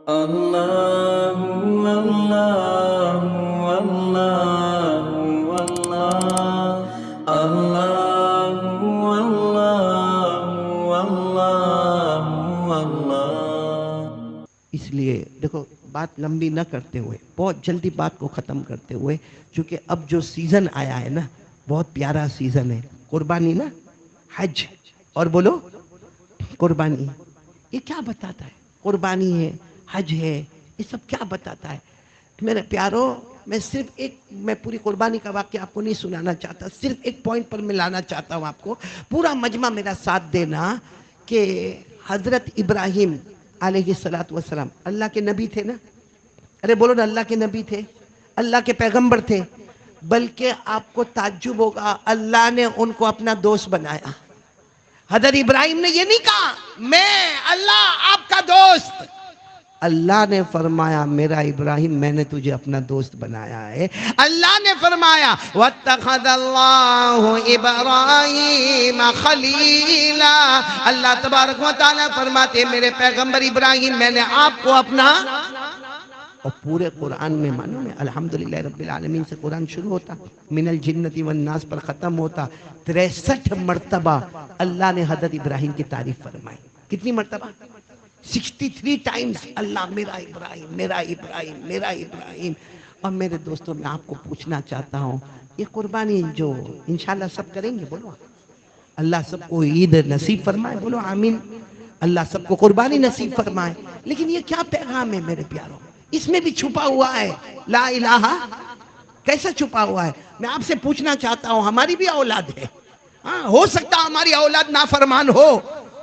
اللہ اللہ اللہ اللہ اللہ اللہ اللہ۔ اس لیے دیکھو بات لمبی نہ کرتے ہوئے، بہت جلدی بات کو ختم کرتے ہوئے، چونکہ اب جو سیزن آیا ہے نا بہت پیارا سیزن ہے، قربانی نا، حج، اور بولو قربانی، یہ کیا بتاتا ہے؟ قربانی ہے، حج ہے، یہ سب کیا بتاتا ہے؟ میرے پیاروں، میں صرف میں پوری قربانی کا واقعہ آپ کو نہیں سنانا چاہتا، صرف ایک پوائنٹ پر میں لانا چاہتا ہوں آپ کو، پورا مجمع میرا ساتھ دینا، کہ حضرت ابراہیم علیہ السلام اللہ کے نبی تھے نا؟ ارے بولو نا، اللہ کے نبی تھے، اللہ کے پیغمبر تھے، بلکہ آپ کو تعجب ہوگا اللہ نے ان کو اپنا دوست بنایا۔ حضرت ابراہیم نے یہ نہیں کہا میں اللہ آپ کا دوست، اللہ نے فرمایا میرا ابراہیم میں نے تجھے اپنا دوست بنایا ہے۔ اللہ نے فرمایا وَاتَّخَذَ اللَّهُ إِبْرَاهِيمَ خَلِيلًا، اللہ تبارک و تعالیٰ فرماتے ہیں میرے پیغمبر ابراہیم میں نے آپ کو اپنا، اور پورے قرآن میں معلوم ہے الحمدللہ رب العالمین سے قرآن شروع ہوتا، من الجنت والناس پر ختم ہوتا، 63 مرتبہ اللہ نے حضرت ابراہیم کی تعریف فرمائی۔ کتنی مرتبہ؟ 63 ٹائمز اللہ میرا ابراہیم میرا ابراہیم میرا ابراہیم۔ اور میرے دوستوں میں آپ کو پوچھنا چاہتا ہوں، یہ قربانی جو انشاءاللہ سب کریں گے، بولو اللہ سب کو عید نصیب فرمائے، بولو آمین، اللہ سب کو قربانی نصیب فرمائے۔ لیکن یہ کیا پیغام ہے میرے پیاروں؟ اس میں بھی چھپا ہوا ہے لا الہ، کیسا چھپا ہوا ہے؟ میں آپ سے پوچھنا چاہتا ہوں، ہماری بھی اولاد ہے، ہو سکتا ہماری اولاد نافرمان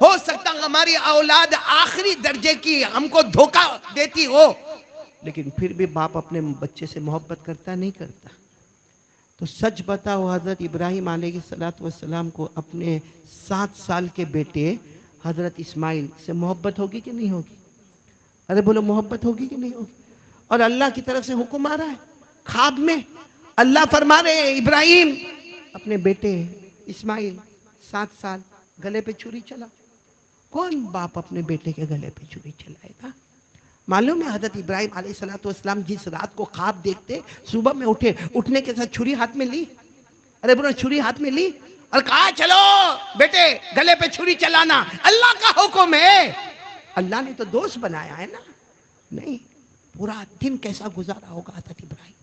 ہو سکتا ہماری اولاد آخری درجے کی ہم کو دھوکہ دیتی ہو، لیکن پھر بھی باپ اپنے بچے سے محبت کرتا نہیں کرتا؟ تو سچ بتاؤ، حضرت ابراہیم علیہ السلام کو اپنے 7 سال کے بیٹے حضرت اسماعیل سے محبت ہوگی کہ نہیں ہوگی؟ ارے بولو محبت ہوگی کہ نہیں ہوگی؟ اور اللہ کی طرف سے حکم آ رہا ہے خواب میں، اللہ فرما رہے ہیں ابراہیم اپنے بیٹے اسماعیل 7 سال گلے پہ چھری چلا۔ کون باپ اپنے بیٹے کے گلے پہ چھری چلائے گا؟ معلوم ہے حضرت ابراہیم علیہ السلام جس رات کو خواب دیکھتے، صبح میں اٹھنے کے ساتھ چھری ہاتھ میں لی، ارے بولو چھری ہاتھ میں لی اور کہا چلو بیٹے گلے پہ چھری چلانا، اللہ کا حکم ہے۔ اللہ نے تو دوست بنایا ہے نا؟ نہیں، پورا دن کیسا گزارا ہوگا حضرت ابراہیم،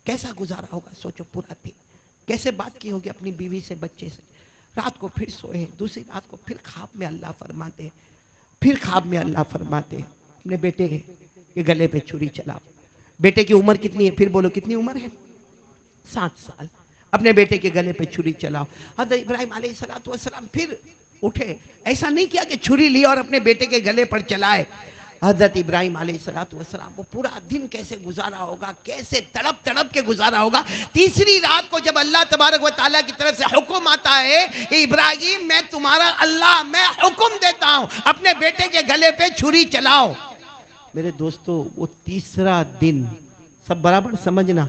کیسا گزارا ہوگا؟ سوچو پورا دن کیسے بات کی ہوگی اپنی بیوی سے، بچے سے، رات کو پھر سوئے، دوسری رات کو پھر خواب میں اللہ فرماتے، پھر خواب میں اللہ فرماتے اپنے بیٹے کے گلے پہ چھری چلاؤ۔ بیٹے کی عمر کتنی ہے؟ پھر بولو کتنی عمر ہے؟ 7 سال۔ اپنے بیٹے کے گلے پہ چھری چلاؤ۔ حضرت ابراہیم علیہ السلام پھر اٹھے، ایسا نہیں کیا کہ چھری لی اور اپنے بیٹے کے گلے پر چلائے۔ حضرت ابراہیم علیہ السلام وہ پورا دن کیسے گزارا ہوگا، کیسے تڑپ تڑپ کے گزارا ہوگا۔ تیسری رات کو جب اللہ تبارک و تعالیٰ کی طرف سے حکم آتا ہے کہ ابراہیم میں تمہارا اللہ، میں حکم دیتا ہوں اپنے بیٹے کے گلے پہ چھری چلاؤ۔ میرے دوستو وہ تیسرا دن، سب برابر سمجھنا،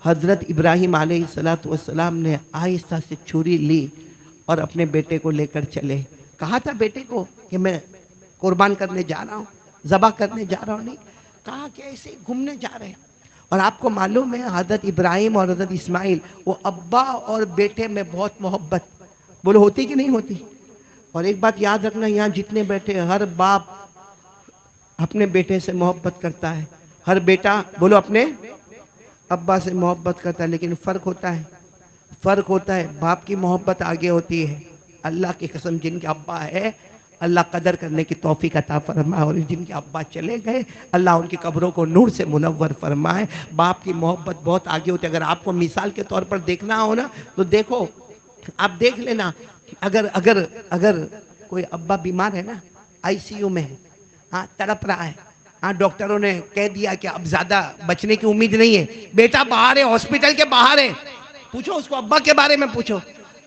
حضرت ابراہیم علیہ السلام نے آہستہ سے چھری لی اور اپنے بیٹے کو لے کر چلے۔ کہا تھا بیٹے کو کہ میں قربان کرنے جا رہا ہوں، ذبح کرنے جا رہا ہوں، نہیں کہا کہ ایسے ہی گھومنے جا رہے ہیں۔ اور آپ کو معلوم ہے حضرت ابراہیم اور حضرت اسماعیل، وہ ابا اور بیٹے میں بہت محبت، بولو ہوتی کہ نہیں ہوتی؟ اور ایک بات یاد رکھنا، یہاں جتنے بیٹھے ہر باپ اپنے بیٹے سے محبت کرتا ہے، ہر بیٹا بولو اپنے ابا سے محبت کرتا ہے، لیکن فرق ہوتا ہے، باپ کی محبت آگے ہوتی ہے۔ اللہ کی قسم جن کے ابا ہے اللہ قدر کرنے کی توفیق عطا فرمائے، اور جن کے ابا چلے گئے اللہ ان کی قبروں کو نور سے منور فرمائے۔ باپ کی محبت بہت آگے ہوتی ہے۔ اگر آپ کو مثال کے طور پر دیکھنا ہو نا تو دیکھو، آپ دیکھ لینا، اگر کوئی ابا بیمار ہے نا، آئی سی یو میں ہے، تڑپ رہا ہے، ڈاکٹروں نے کہہ دیا کہ اب زیادہ بچنے کی امید نہیں ہے، بیٹا باہر ہے، ہاسپٹل کے باہر ہے، پوچھو اس کو ابا کے بارے میں پوچھو،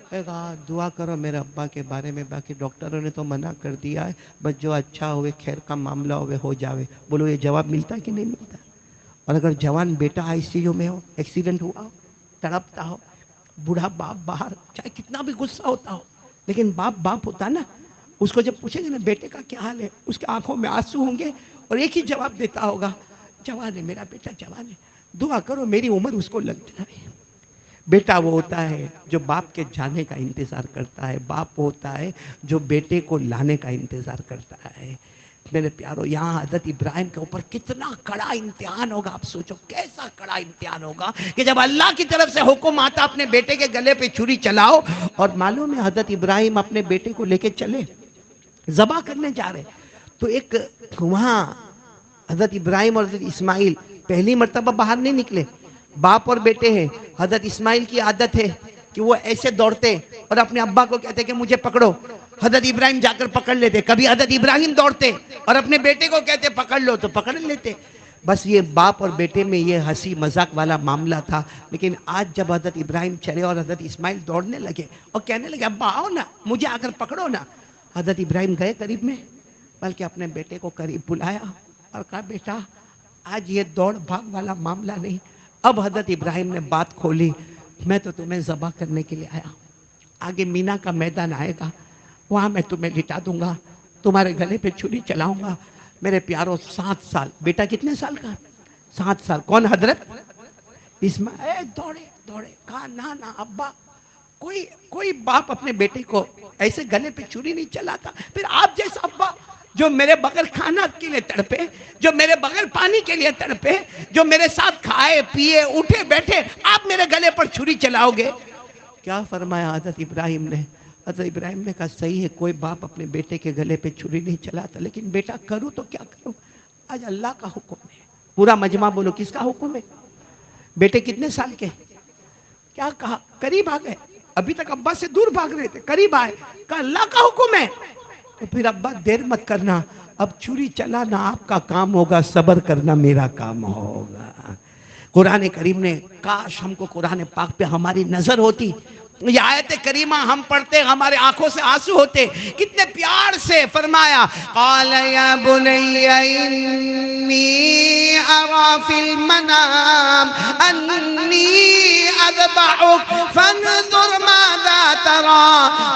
کہا دعا کرو میرے ابا کے بارے میں، باقی ڈاکٹروں نے تو منع کر دیا ہے، بس جو اچھا ہوئے خیر کا معاملہ ہوئے ہو جاوے۔ بولو یہ جواب ملتا ہے کہ نہیں ملتا؟ اور اگر جوان بیٹا آئی سی یو میں ہو، ایکسیڈنٹ ہوا ہو، تڑپتا ہو، بوڑھا باپ باہر، چاہے کتنا بھی غصہ ہوتا ہو، لیکن باپ ہوتا نا، اس کو جب پوچھیں گے نا بیٹے کا کیا حال ہے، اس کے آنکھوں میں آنسو ہوں گے، اور ایک ہی جواب دیتا ہوگا، جوان ہے میرا بیٹا، جوان ہے، دعا کرو میری عمر اس کو لگ جائے۔ بیٹا وہ ہوتا ہے جو باپ کے جانے کا انتظار کرتا ہے، باپ وہ ہوتا ہے جو بیٹے کو لانے کا انتظار کرتا ہے۔ میرے پیارو، یہاں حضرت ابراہیم کے اوپر کتنا کڑا امتحان ہوگا، آپ سوچو کیسا کڑا امتحان ہوگا کہ جب اللہ کی طرف سے حکم آتا اپنے بیٹے کے گلے پہ چھری چلاؤ، اور معلوم ہے حضرت ابراہیم اپنے بیٹے کو لے کے چلے ذبح کرنے جا رہے، تو ایک وہاں حضرت ابراہیم اور حضرت اسماعیل پہلی مرتبہ باہر نہیں نکلے، باپ اور بیٹے ہیں۔ حضرت اسماعیل کی عادت ہے کہ وہ ایسے دوڑتے اور اپنے ابا کو کہتے کہ مجھے پکڑو، حضرت ابراہیم جا کر پکڑ لیتے۔ کبھی حضرت ابراہیم دوڑتے اور اپنے بیٹے کو کہتے پکڑ لو، تو پکڑ لیتے۔ بس یہ باپ اور بیٹے میں یہ ہنسی مذاق والا معاملہ تھا۔ لیکن آج جب حضرت ابراہیم چلے اور حضرت اسماعیل دوڑنے لگے اور کہنے لگے ابا آؤ نا، مجھے آ کر پکڑو نا، حضرت ابراہیم گئے قریب میں، بلکہ اپنے بیٹے کو قریب بلایا اور کہا بیٹا آج یہ دوڑ بھاگ والا معاملہ نہیں۔ اب حضرت ابراہیم نے بات کھولی، میں تو تمہیں ذبح کرنے کے لیے آیا ہوں، آگے مینا کا میدان آئے گا، وہاں میں تمہیں لٹا دوں گا، تمہارے گلے پہ چھری چلاؤں گا۔ میرے پیاروں 7 سال، بیٹا کتنے سال کا؟ 7 سال۔ کون؟ حضرت اسماعیل دوڑے دوڑے، کہا نا نا ابا، کوئی باپ اپنے بیٹے کو ایسے گلے پہ چھری نہیں چلاتا۔ پھر آپ جیسا ابا جو میرے بغیر کھانا کے لیے تڑپے، جو میرے بغیر پانی کے لیے تڑپے، جو میرے ساتھ کھائے پیے اٹھے بیٹھے، آپ میرے گلے پر چھری چلاؤ گے؟ کیا فرمایا حضرت ابراہیم نے؟ حضرت ابراہیم نے کہا صحیح ہے، کوئی باپ اپنے بیٹے کے گلے پہ چھری نہیں چلاتا، لیکن بیٹا کروں تو کیا کروں، آج اللہ کا حکم ہے۔ پورا مجمع بولو کس کا حکم ہے؟ بیٹے کتنے سال کے؟ کیا کہا؟ قریب آ گئے، ابھی تک ابا سے دور بھاگ رہے تھے، قریب آئے، کہا اللہ کا حکم ہے تو پھر ابا دیر مت کرنا، اب چھری چلانا آپ کا کام ہوگا، صبر کرنا میرا کام ہوگا۔ قرآن کریم نے، کاش ہم کو قرآن پاک پہ ہماری نظر ہوتی، یہ آیت کریمہ ہم پڑھتے ہمارے آنکھوں سے آنسو ہوتے۔ کتنے پیار سے فرمایا، قال یا بنی انی ارا فی المنام انی اذبحک فانظر ماذا ترى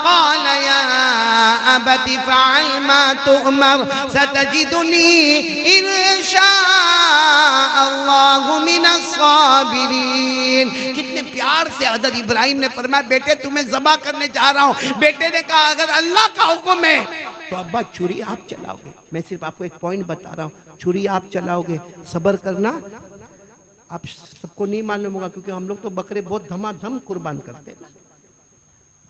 قال یا ابت فعل ما تؤمر ستجدنی ان شاء اللہ من الصابرین۔ کتنے پیار سے حضرت ابراہیم نے فرمایا بیٹے تمہیں ذبح کرنے جا رہا ہوں۔ بیٹے نے کہا اگر اللہ کا حکم ہے تو ابا چھری آپ چلاؤ گے، میں صرف آپ کو ایک پوائنٹ بتا رہا ہوں، چھری آپ چلاؤ گے، صبر کرنا۔ آپ سب کو نہیں معلوم ہوگا کیونکہ ہم لوگ تو بکرے بہت دھما دھم قربان کرتے ہیں۔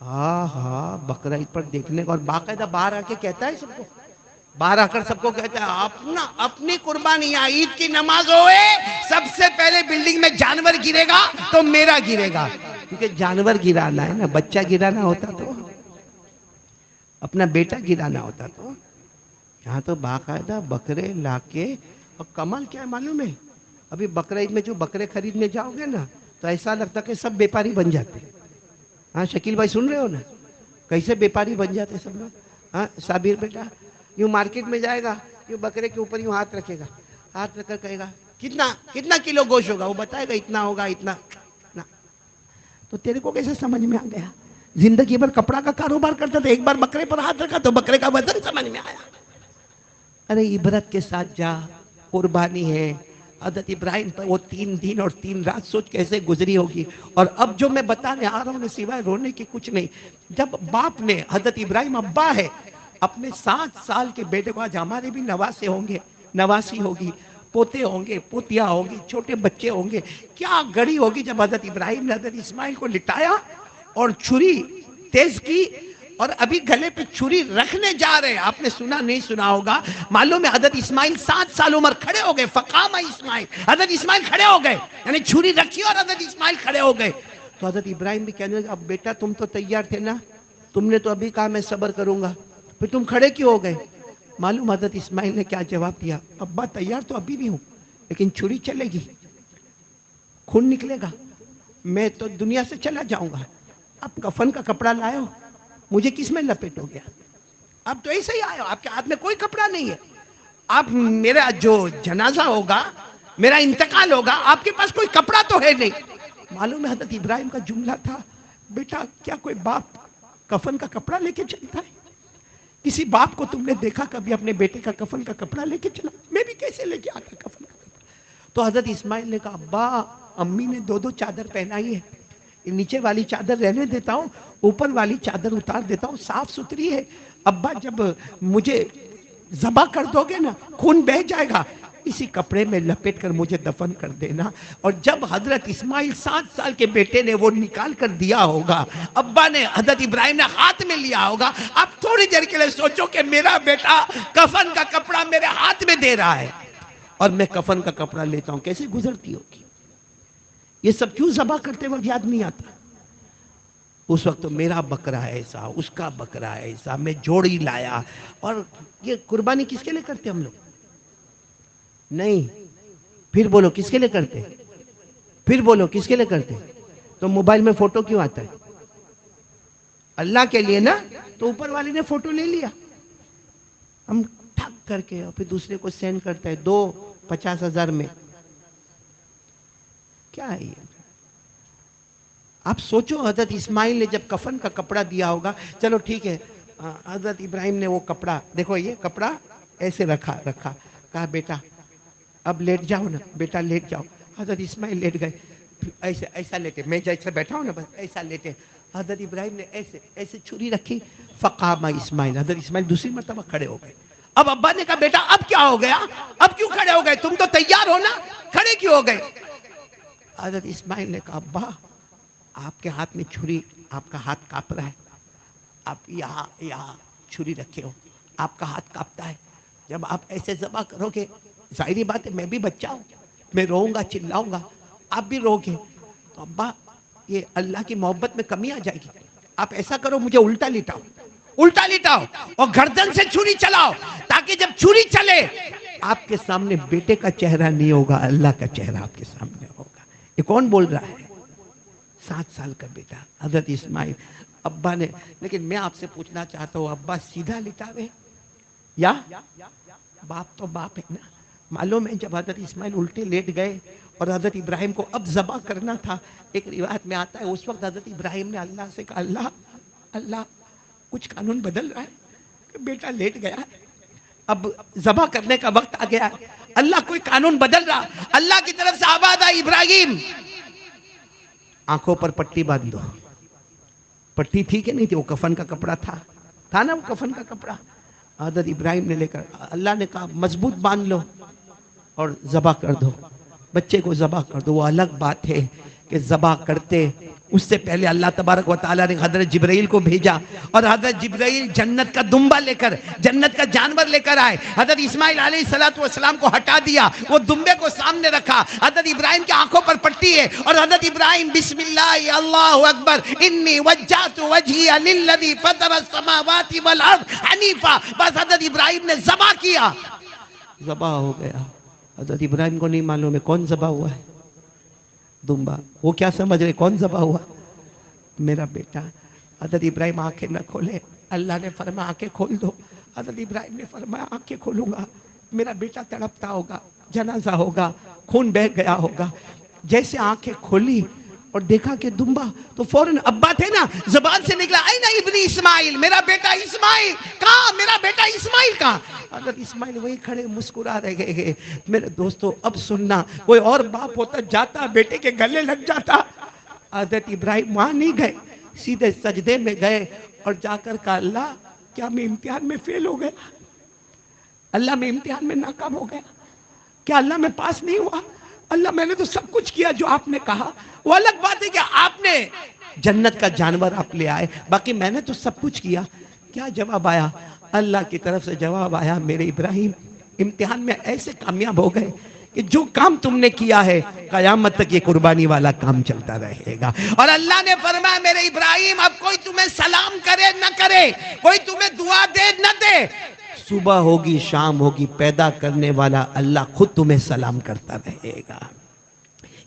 ہاں بکرا عید پر دیکھنے کا، اور باقاعدہ باہر آ کے کہتا ہے سب کو، باہر آ کر سب کو کہتا ہے اپنی قربانی، یا عید کی نماز ہوئے سب سے پہلے بلڈنگ میں جانور گرے گا تو میرا گرے گا، کیونکہ جانور گرانا ہے نا، بچہ گرانا ہوتا تو اپنا بیٹا گرانا ہوتا تو یہاں تو باقاعدہ بکرے لا کے، اور کمال کیا ہے معلوم ہے، ابھی بقرہ عید میں جو بکرے خریدنے جاؤ گے نا تو ایسا لگتا کہ سب بیپاری بن جاتے۔ ہاں شکیل بھائی سن رہے ہو نا، کیسے بیپاری بن جاتے سب لوگ۔ ہاں صابر بیٹا یوں مارکیٹ میں جائے گا، یوں بکرے کے اوپر یوں ہاتھ رکھے گا، ہاتھ رکھ کر کہے گا کتنا کلو گوشت ہوگا، وہ بتائے گا اتنا ہوگا اتنا نا۔ تو تیرے کو کیسے سمجھ میں آ گیا؟ زندگی بھر کپڑا کا کاروبار کرتا تھا، ایک بار بکرے پر ہاتھ رکھا تو بکرے کا وزن سمجھ میں آیا۔ ارے عبرت کے ساتھ جا، قربانی ہے۔ حضرت ابراہیم پر وہ 3 دن اور 3 رات سوچ کیسے گزری ہوگی۔ اور اب جو میں بتانے آ رہا ہوں سوائے رونے کی کچھ نہیں۔ جب باپ نے، حضرت ابراہیم ابا ہے، اپنے 7 سال کے بیٹے کو، آج ہمارے بھی نواسے ہوں گے، نواسی ہوگی، پوتے ہوں گے، پوتیاں ہوں گی، چھوٹے بچے ہوں گے، کیا گھڑی ہوگی جب حضرت ابراہیم نے حضرت اسماعیل کو لٹایا اور چھری تیز کی، اور ابھی گلے پہ چھری رکھنے جا رہے۔ آپ نے سنا نہیں سنا ہوگا، معلوم ہے حضرت اسماعیل 7 سال عمر، کھڑے ہو گئے، فقام اسماعیل، حضرت اسماعیل کھڑے ہو گئے، یعنی چھری رکھی اور حضرت اسماعیل کھڑے ہو گئے۔ تو حضرت ابراہیم بھی کہنے لگے اب بیٹا تم تو تیار تھے نا، تم نے تو ابھی کہا میں صبر کروں گا، پھر تم کھڑے کیوں ہو گئے؟ معلوم حضرت اسماعیل نے کیا جواب دیا؟ ابا تیار تو ابھی بھی ہوں، لیکن چھری چلے گی، خون نکلے گا، میں تو دنیا سے چلا جاؤں گا، اب کفن کا کپڑا لائے ہو، مجھے کس میں لپیٹ ہو گیا؟ اب تو ایسے ہی آئے ہو، آپ کے ہاتھ میں کوئی کپڑا نہیں ہے، آپ میرا جو جنازہ ہوگا، میرا انتقال ہوگا، آپ کے پاس کوئی کپڑا تو ہے نہیں۔ معلوم ہے حضرت ابراہیم کا جملہ تھا، بیٹا کیا کوئی باپ کفن کا کپڑا لے کے چلتا ہے؟ کسی باپ کو تم نے دیکھا کبھی اپنے بیٹے کا کفن کا کپڑا لے کے چلا؟ میں بھی کیسے لے کے آتا کفن کا کپڑا؟ تو حضرت اسماعیل نے کہا ابا امی نے دو چادر پہنائی ہے، نیچے والی چادر رہنے دیتا ہوں، اوپر والی چادر اتار دیتا ہوں، صاف ستھری ہے، ابا جب مجھے ذبح کر دو گے نا خون بہہ جائے گا، اسی کپڑے میں لپیٹ کر مجھے دفن کر دینا۔ اور جب حضرت اسماعیل 7 سال کے بیٹے نے وہ نکال کر دیا ہوگا، ابا نے حضرت ابراہیم نے ہاتھ میں لیا ہوگا، اب تھوڑی دیر کے لیے سوچو کہ میرا بیٹا کفن کا کپڑا میرے ہاتھ میں دے رہا ہے اور میں کفن کا کپڑا لیتا ہوں، کیسے گزرتی ہوگی؟ یہ سب کیوں ذبح کرتے وقت یاد نہیں آتا؟ اس وقت تو میرا بکرا ایسا، اس کا بکرا ایسا، میں جوڑی لایا۔ اور یہ قربانی کس کے لیے کرتے ہم لوگ؟ نہیں، پھر بولو کس کے لیے کرتے؟ پھر بولو کس کے لیے کرتے؟ تو موبائل میں فوٹو کیوں آتا ہے؟ اللہ کے لیے نا، تو اوپر والے نے فوٹو لے لیا، ہم ٹھک کر کے اور پھر دوسرے کو سینڈ کرتا ہے 50,000 میں۔ کیا ہے یہ؟ آپ سوچو حضرت اسماعیل نے جب کفن کا کپڑا دیا ہوگا، چلو ٹھیک ہے، حضرت ابراہیم نے وہ کپڑا، دیکھو یہ کپڑا ایسے رکھا، کہا بیٹا اب لیٹ جاؤ نا، بیٹا لیٹ جاؤ۔ حضرت اسماعیل لیٹ گئے، ایسے ایسا لیٹے، میں جیسے بیٹھا ہوں نا بس ایسا لیٹے۔ حضرت ابراہیم نے ایسے چھری رکھی، فقام اسماعیل، حضرت اسماعیل دوسری مرتبہ کھڑے ہو گئے۔ اب ابا نے کہا بیٹا اب کیا ہو گیا؟ اب کیوں کھڑے ہو گئے؟ تم تو تیار ہو نا، کھڑے کیوں ہو گئے؟ حضرت اسماعیل نے کہا ابا آپ کے ہاتھ میں چھری، آپ کا ہاتھ کانپ رہا ہے، آپ یہاں چھری رکھے ہو، آپ کا ہاتھ کانپتا ہے، جب آپ ایسے ذبح کرو گے ظاہری بات ہے میں بھی بچہ ہوں، میں روؤں گا چلاؤں گا، آپ بھی رو گے، تو ابا یہ اللہ کی محبت میں کمی آ جائے گی، آپ ایسا کرو مجھے الٹا لٹاؤ اور گردن سے چھری چلاؤ، تاکہ جب چھری چلے آپ کے سامنے بیٹے کا چہرہ نہیں ہوگا، اللہ کا چہرہ آپ کے سامنے ہوگا۔ یہ کون بول رہا ہے؟ 7 سال کا بیٹا حضرت اسماعیل۔ ابا نے، لیکن میں آپ سے پوچھنا چاہتا ہوں ابا سیدھا لٹاوے یا باپ تو باپ ہے نا؟ معلوم ہے جب حضرت اسماعیل الٹے لیٹ گئے اور حضرت ابراہیم کو اب ذبح کرنا تھا، ایک روایت میں آتا ہے اس وقت حضرت ابراہیم نے اللہ سے کہا اللہ کچھ قانون بدل رہا ہے، بیٹا لیٹ گیا ہے، اب ذبح کرنے کا وقت آ گیا ہے، اللہ کوئی قانون بدل رہا۔ اللہ کی طرف سے آواز آئی ابراہیم آنکھوں پر پٹی باندھ دو۔ پٹی تھی کہ نہیں تھی؟ وہ کفن کا کپڑا تھا نا، وہ کفن کا کپڑا حضرت ابراہیم نے لے کر، اللہ نے کہا مضبوط باندھ لو اور ذبح کر دو، بچے کو ذبح کر دو۔ وہ الگ بات ہے کہ ذبح کرتے اس سے پہلے اللہ تبارک و تعالیٰ نے حضرت جبرائیل کو بھیجا اور حضرت جبرائیل جنت کا دمبا لے کر، جنت کا جانور لے کر آئے، حضرت اسماعیل علیہ السلام کو ہٹا دیا، وہ دمبے کو سامنے رکھا، حضرت ابراہیم کی آنکھوں پر پٹی ہے اور حضرت ابراہیم بسم اللہ اللہ اکبر انی وجہت وجہی للذی فطر السماوات والارض حنیفا، بس حضرت ابراہیم نے ذبح کیا، ذبح ہو گیا۔ حضرت ابراہیم کو نہیں معلوم ہے کون ذبح ہوا ہے، دمبا۔ وہ کیا سمجھ رہے کون ذبح ہوا؟ میرا بیٹا۔ حضرت ابراہیم آنکھیں نہ کھولے، اللہ نے فرمایا آنکھیں کھول دو، حضرت ابراہیم نے فرمایا آنکھیں کھولوں گا، میرا بیٹا تڑپتا ہوگا، جنازہ ہوگا، خون بہہ گیا ہوگا۔ جیسے آنکھیں کھولی اور دیکھا کہ دمبا، تو فوراً ابا تھے نا، زبان سے نکلا اینا ابنی اسماعیل، میرا بیٹا اسماعیل کہاں، میرا بیٹا اسماعیل کہاں؟ حضرت اسماعیل وہی کھڑے مسکرا رہے گئے۔ میرے دوستو اب سننا، کوئی اور باپ ہوتا جاتا بیٹے کے گلے لگ جاتا، حضرت ابراہیم وہاں نہیں گئے، سیدھے سجدے میں گئے اور جا کر کہا اللہ کیا میں امتحان میں فیل ہو گیا؟ اللہ میں امتحان میں ناکام ہو گیا؟ کیا اللہ میں پاس نہیں ہوا؟ اللہ میں نے تو سب کچھ کیا جو آپ نے کہا، وہ الگ بات ہے کہ آپ نے جنت کا جانور آپ لے آئے، باقی میں نے تو سب کچھ کیا۔ کیا جواب آیا؟ اللہ کی طرف سے جواب آیا میرے ابراہیم امتحان میں ایسے کامیاب ہو گئے کہ جو کام تم نے کیا ہے قیامت تک یہ قربانی والا کام چلتا رہے گا۔ اور اللہ نے فرمایا میرے ابراہیم اب کوئی تمہیں سلام کرے نہ کرے، کوئی تمہیں دعا دے نہ دے، صبح ہوگی شام ہوگی پیدا کرنے والا اللہ خود تمہیں سلام کرتا رہے گا۔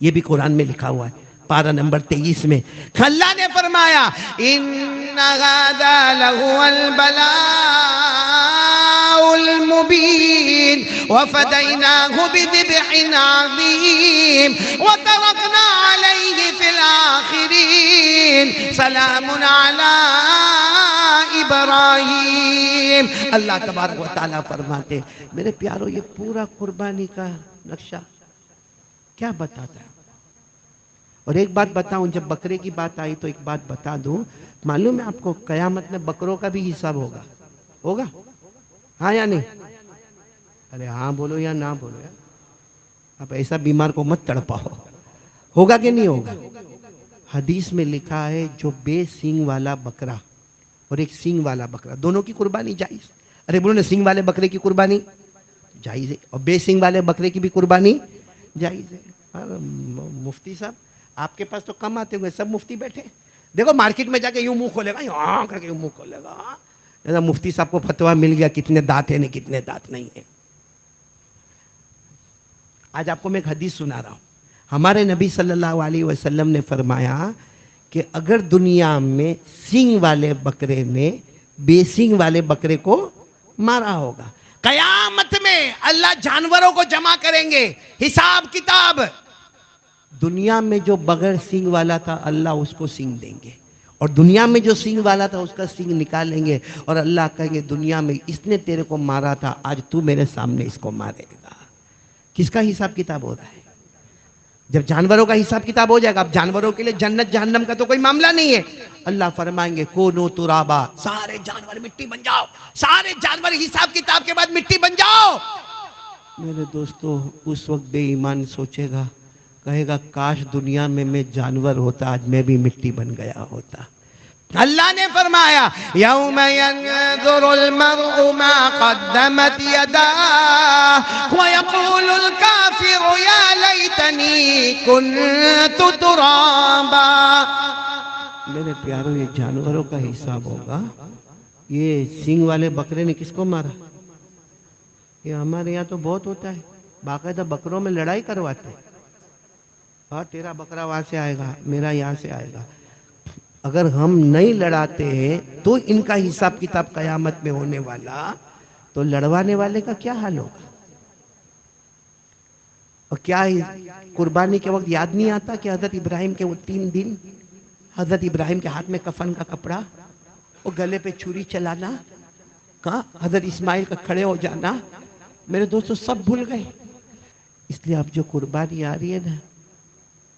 یہ بھی قرآن میں لکھا ہوا ہے، پارہ نمبر 23 میں اللہ نے فرمایا ان ھذا لہو البلاء المبین وفدیناہ بذبح عظیم وترکنا علیہ فی الآخرین سلام علی ابراہیم. اللہ تبارک و تعالیٰ فرماتے میرے پیارو یہ پورا قربانی کا نقشہ کیا بتاتا ہے. اور ایک بات بتاؤں، جب بکرے کی بات آئی تو ایک بات بتا دوں، معلوم ہے آپ کو قیامت میں بکروں کا بھی حساب ہوگا؟ ہوگا ہاں یا نہیں؟ ارے ہاں بولو یا نہ بولو یار، آپ ایسا بیمار کو مت تڑپاؤ. ہوگا کہ نہیں ہوگا؟ حدیث میں لکھا ہے جو بے سینگ والا بکرا اور ایک سینگ والا بکرا دونوں کی قربانی جائز. ارے بولو نا، سینگ والے بکرے کی قربانی جائز ہے اور بے سینگ والے بکرے کی بھی قربانی جائز ہے. مفتی صاحب آپ کے پاس تو کم آتے ہوئے، سب مفتی بیٹھے. دیکھو مارکیٹ میں جا کے یوں منہ کھولے گا، یوں کر کے یوں منہ کھولے گا. مفتی صاحب کو فتویٰ مل گیا کتنے دانت ہیں کتنے دانت نہیں ہیں. آج آپ کو میں ایک حدیث سنا رہا ہوں. ہمارے نبی صلی اللہ علیہ وسلم نے فرمایا کہ اگر دنیا میں سینگ والے بکرے نے بے سینگ والے بکرے کو مارا ہوگا، قیامت میں اللہ جانوروں کو جمع کریں گے، حساب کتاب. دنیا میں جو بغیر سینگ والا تھا اللہ اس کو سینگ دیں گے، اور دنیا میں جو سینگ والا تھا اس کا سینگ نکالیں گے، اور اللہ کہیں گے دنیا میں اس نے تیرے کو مارا تھا، آج تو میرے سامنے اس کو مارے گا. کس کا حساب کتاب ہو رہا ہے؟ جب جانوروں کا حساب کتاب ہو جائے گا. اب جانوروں کے لیے جنت جہنم کا تو کوئی معاملہ نہیں ہے. اللہ فرمائیں گے کونو ترابا، سارے جانور مٹی بن جاؤ، سارے جانور حساب کتاب کے بعد مٹی بن جاؤ. میرے دوستو اس وقت بے ایمان سوچے گا، کہے گا کاش دنیا میں جانور ہوتا، آج میں بھی مٹی بن گیا ہوتا. اللہ نے فرمایا یوم ینظر المرء ما قدمت یداہ ویقول الکافر یا لیتنی کنت ترابا. میرے پیارو یہ جانوروں کا حساب ہوگا. یہ سینگ والے بکرے نے کس کو مارا؟ یہ ہمارے یہاں تو بہت ہوتا ہے، باقاعدہ بکروں میں لڑائی کرواتے ہیں. اور تیرا بکرا وہاں سے آئے گا، میرا یہاں سے آئے گا. اگر ہم نہیں لڑاتے ہیں تو ان کا حساب کتاب قیامت میں ہونے والا، تو لڑوانے والے کا کیا حال ہوگا؟ اور کیا قربانی کے وقت یاد نہیں آتا کہ حضرت ابراہیم کے وہ 3 دن، حضرت ابراہیم کے ہاتھ میں کفن کا کپڑا، وہ گلے پہ چھری چلانا، کہاں حضرت اسماعیل کا کھڑے ہو جانا. میرے دوستو سب بھول گئے. اس لیے اب جو قربانی آ رہی ہے نا،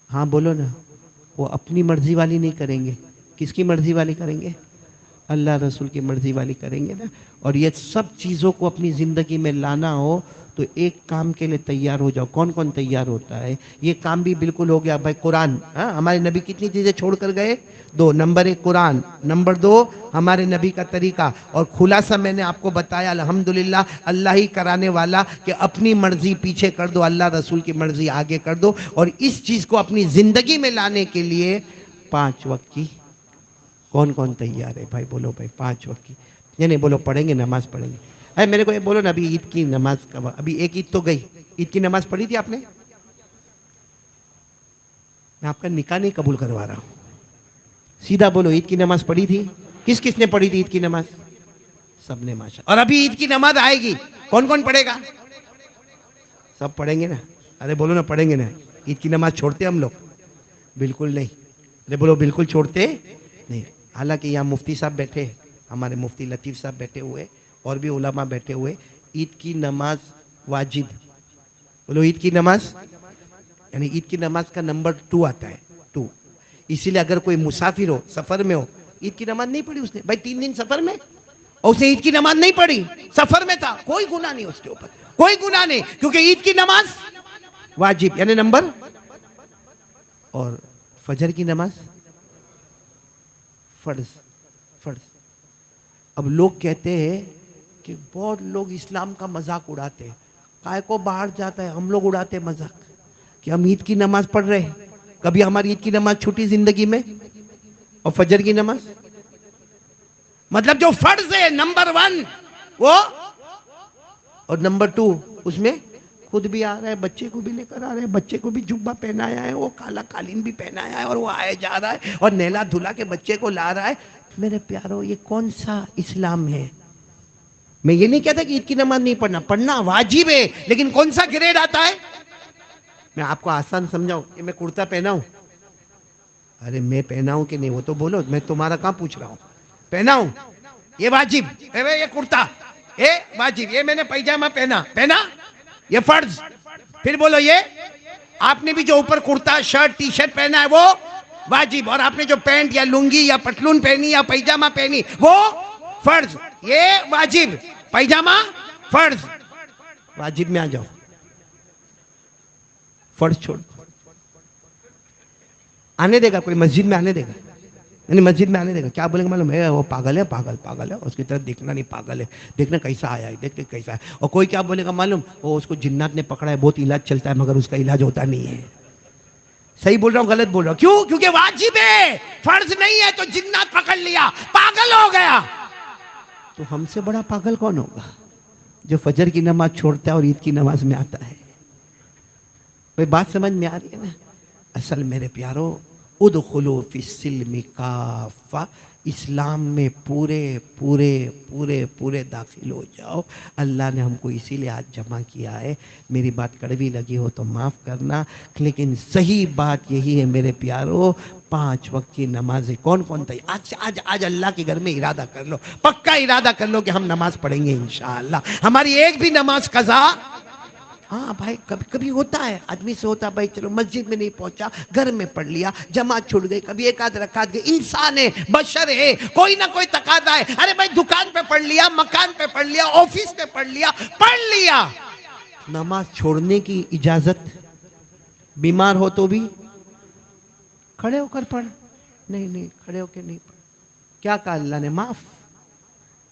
ہاں بولو نا، وہ اپنی مرضی والی نہیں کریں گے. کس کی مرضی والی کریں گے؟ اللہ رسول کی مرضی والی کریں گے نا. اور یہ سب چیزوں کو اپنی زندگی میں لانا ہو تو ایک کام کے لیے تیار ہو جاؤ. کون کون تیار ہوتا ہے؟ یہ کام بھی بالکل ہو گیا بھائی. قرآن، ہمارے نبی کتنی چیزیں چھوڑ کر گئے؟ 2. نمبر 1 قرآن، نمبر 2 ہمارے نبی کا طریقہ. اور خلاصہ میں نے آپ کو بتایا الحمدللہ اللہ ہی کرانے والا کہ اپنی مرضی پیچھے کر دو، اللہ رسول کی مرضی آگے کر دو. اور اس چیز کو اپنی زندگی میں لانے کے لیے 5 وقت کی کون کون تیار ہے بھائی؟ بولو بھائی 5 وقت کی. نہیں بولو پڑھیں گے، نماز پڑھیں گے. میرے کو یہ بولو نا، ابھی عید کی نماز کا ابھی ایک عید تو گئی، عید کی نماز پڑھی تھی آپ نے؟ میں آپ کا نکاح نہیں قبول کروا رہا ہوں، سیدھا بولو عید کی نماز پڑھی تھی؟ کس کس نے پڑھی تھی عید کی نماز؟ سب نے ماشاء. اور ابھی عید کی نماز آئے گی، کون کون پڑھے گا؟ سب پڑھیں گے نا. ارے بولو نا پڑھیں گے نا. عید کی نماز چھوڑتے ہم لوگ؟ بالکل نہیں. ارے بولو بالکل چھوڑتے نہیں. حالانکہ یہاں مفتی صاحب بیٹھے، ہمارے مفتی لطیف صاحب بیٹھے ہوئے، اور بھی علماء بیٹھے ہوئے. عید کی نماز واجب. بولو عید کی نماز، یعنی عید کی نماز کا نمبر 2 آتا ہے 2. اسی لیے اگر کوئی مسافر ہو، سفر میں ہو، عید کی نماز نہیں پڑھی اس نے بھائی 3 دن سفر میں، اور اس نے عید کی نماز نہیں پڑھی، سفر میں تھا، کوئی گناہ نہیں اس کے اوپر، کوئی گناہ نہیں، کیونکہ عید کی نماز واجب یعنی نمبر. اور فجر کی نماز فرض. اب لوگ کہتے ہیں کہ بہت لوگ اسلام کا مذاق اڑاتے ہیں. کائے کو باہر جاتا ہے، ہم لوگ اڑاتے مذاق کہ ہم عید کی نماز پڑھ رہے ہیں. کبھی ہماری عید کی نماز چھوٹی زندگی میں؟ اور فجر کی نماز مطلب جو فرض ہے نمبر 1 وہ، اور نمبر 2 اس میں خود بھی آ رہا ہے، بچے کو بھی لے کر آ رہے ہیں، بچے کو بھی جبہ پہنایا ہے، وہ کالا قالین بھی پہنایا ہے، اور وہ آئے جا رہا ہے اور نیلا دھلا کے بچے کو لا رہا ہے. میرے پیارو یہ کون سا اسلام ہے؟ میں یہ نہیں کہتا کہ عید کی نماز نہیں پڑھنا، پڑھنا واجب ہے، لیکن کون سا گریڈ آتا ہے؟ میں آپ کو آسان سمجھاؤں کہ میں کرتا پہنا ہوں. ارے میں پہنا ہوں کہ نہیں وہ تو بولو، میں تمہارا کہاں پوچھ رہا ہوں. پہنا ہوں یہ واجب، یہ کرتا، یہ واجب، یہ میں نے پیجامہ پہنا یہ فرض. پھر بولو یہ آپ نے بھی جو اوپر کرتا شرٹ ٹی شرٹ پہنا ہے وہ واجب، اور آپ نے جو پینٹ یا لنگی یا پتلون پہنی یا پیجامہ پہنی وہ فرض. یہ واجب، پیجامہ فرض. واجب میں آ جاؤ، فرض چھوڑ. آنے دے گا کوئی مسجد میں؟ آنے دے گا؟ یعنی مسجد میں آنے دے گا؟ کیا بولیں گے معلوم ہے؟ وہ پاگل ہے، پاگل ہے، اس کی طرف دیکھنا نہیں، پاگل ہے، دیکھنا کیسا آیا ہے، دیکھ کیسا ہے. اور کوئی کیا بولے گا معلوم؟ وہ اس کو جنات نے پکڑا ہے، بہت علاج چلتا ہے مگر اس کا علاج ہوتا نہیں ہے. صحیح بول رہا ہوں غلط بول رہا ہوں؟ کیوں؟ کیونکہ واجب ہے، فرض نہیں ہے تو جنات پکڑ لیا، پاگل ہو گیا. تو ہم سے بڑا پاگل کون ہوگا جو فجر کی نماز چھوڑتا ہے اور عید کی نماز میں آتا ہے؟ کوئی بات سمجھ میں آ رہی ہے نا؟ اصل میرے پیارو، ادخلوا فی السلم کافہ، اسلام میں پورے پورے پورے پورے داخل ہو جاؤ. اللہ نے ہم کو اسی لیے آج جمع کیا ہے. میری بات کڑوی لگی ہو تو معاف کرنا، لیکن صحیح بات یہی ہے میرے پیارو، 5 وقت کی نمازیں کون تھا آج اللہ کے گھر میں ارادہ کر لو، پکا ارادہ کر لو کہ ہم نماز پڑھیں گے انشاءاللہ. ہماری ایک بھی نماز قضا. ہاں بھائی، کبھی کبھی ہوتا ہے آدمی سے، ہوتا ہے بھائی چلو مسجد میں نہیں پہنچا، گھر میں پڑھ لیا، جماعت چھوڑ گئی، کبھی ایک آدھ رکعت گئی. انسان ہے، بشر ہے، کوئی نہ کوئی تقاضا ہے. ارے بھائی دکان پہ پڑھ لیا، مکان پہ پڑھ لیا، آفس پہ پڑھ لیا. نماز چھوڑنے کی اجازت؟ بیمار ہو تو بھی کھڑے ہو کر پڑھ. نہیں کھڑے ہو کے نہیں پڑھ. کیا کہا اللہ نے؟ معاف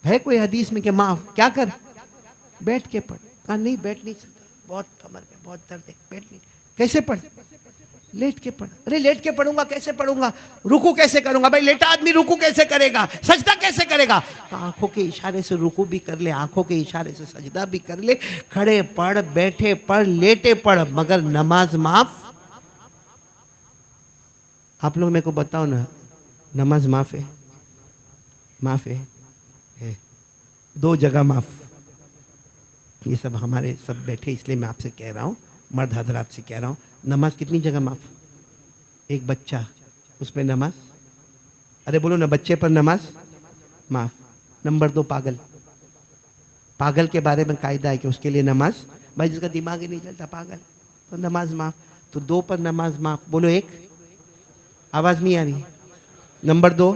ہے کوئی حدیث میں کہ معاف؟ کیا کر؟ بیٹھ کے پڑھ. کہا نہیں بیٹھ نہیں سکتا، بہت کمر میں بہت درد ہے، بیٹھ نہیں. کیسے پڑھ؟ لیٹ کے پڑھ. ارے لیٹ کے پڑھوں گا کیسے پڑھوں گا؟ رکوع کیسے کروں گا؟ بھائی لیٹا آدمی رکوع کیسے کرے گا؟ سجدہ کیسے کرے گا؟ آنکھوں کے اشارے سے رکوع بھی کر لے، آنکھوں کے اشارے سے سجدہ بھی کر لے. کھڑے پڑھ، بیٹھے پڑھ، لیٹے پڑھ، مگر نماز معاف. آپ لوگ میرے کو بتاؤ نا، نماز معاف ہے؟ معاف ہے؟ 2 جگہ معاف. یہ سب ہمارے سب بیٹھے اس لیے میں آپ سے کہہ رہا ہوں، مرد حضرات سے کہہ رہا ہوں، نماز کتنی جگہ معاف؟ ایک بچہ، اس پہ نماز. ارے بولو نا، بچے پر نماز معاف. نمبر 2 پاگل کے بارے میں قاعدہ ہے کہ اس کے لیے نماز، بھائی جس کا دماغ ہی نہیں چلتا پاگل، تو نماز معاف. تو 2 پر نماز معاف. بولو 1. آواز نہیں آ رہی. نمبر 2،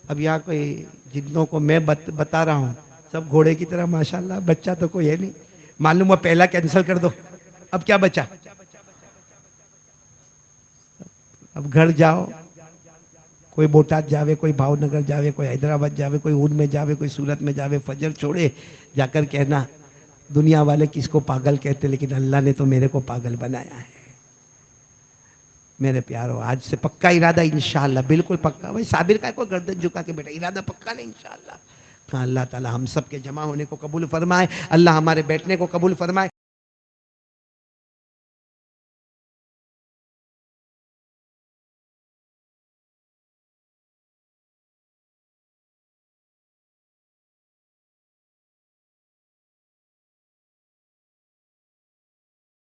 اب یہاں کوئی جتنوں کو میں بتا رہا ہوں سب گھوڑے کی طرح ماشاءاللہ، بچہ تو کوئی ہے نہیں، معلوم ہوا پہلا کینسل کر دو. اب کیا بچا؟ اب گھر جاؤ، کوئی بوٹات جاوے، کوئی بھاؤ نگر جاوے، کوئی حیدرآباد جاوے، کوئی اون میں جاوے، کوئی سورت میں جاوے، فجر چھوڑے جا کر کہنا دنیا والے کس کو پاگل کہتے، لیکن اللہ نے تو میرے کو پاگل بنایا ہے. میرے پیارو، آج سے پکا ارادہ انشاءاللہ، بالکل پکا. بھائی صابر کا کوئی گردن جھکا کے بیٹا، ارادہ پکا نہیں انشاءاللہ. اللہ تعالی ہم سب کے جمع ہونے کو قبول فرمائے، اللہ ہمارے بیٹھنے کو قبول فرمائے.